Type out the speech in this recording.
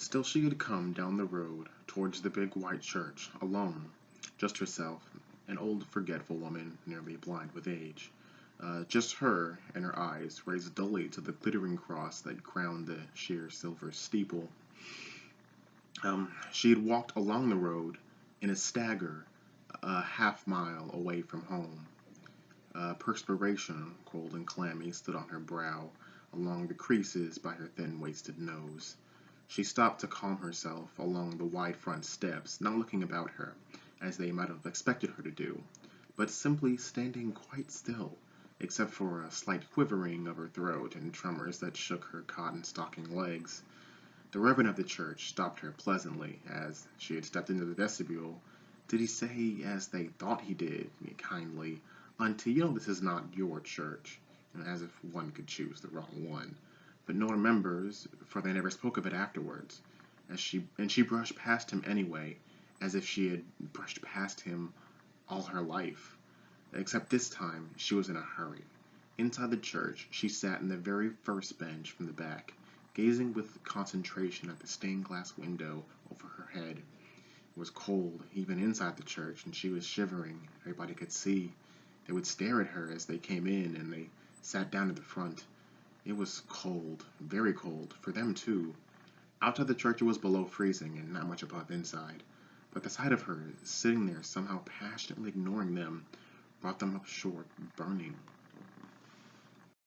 Still she had come down the road towards the big white church, alone, just herself, an old forgetful woman, nearly blind with age. Just her and her eyes raised dully to the glittering cross that crowned the sheer silver steeple. She had walked along the road in a stagger, a half mile away from home. Perspiration, cold and clammy, stood on her brow, along the creases by her thin-waisted nose. She stopped to calm herself along the wide front steps, not looking about her, as they might have expected her to do, but simply standing quite still, except for a slight quivering of her throat and tremors that shook her cotton-stocking legs. The reverend of the church stopped her pleasantly as she had stepped into the vestibule. Did he say, as they thought he did, kindly, "Auntie, you know this is not your church," as if one could choose the wrong one. But no one remembers, for they never spoke of it afterwards. She brushed past him anyway, as if she had brushed past him all her life. Except this time she was in a hurry. Inside the church, she sat in the very first bench from the back, gazing with concentration at the stained glass window over her head. It was cold, even inside the church, and she was shivering. Everybody could see. They would stare at her as they came in, and they sat down at the front. It was cold, very cold, for them too. Outside the church it was below freezing, and not much above inside. But the sight of her, sitting there somehow passionately ignoring them, brought them up short, burning.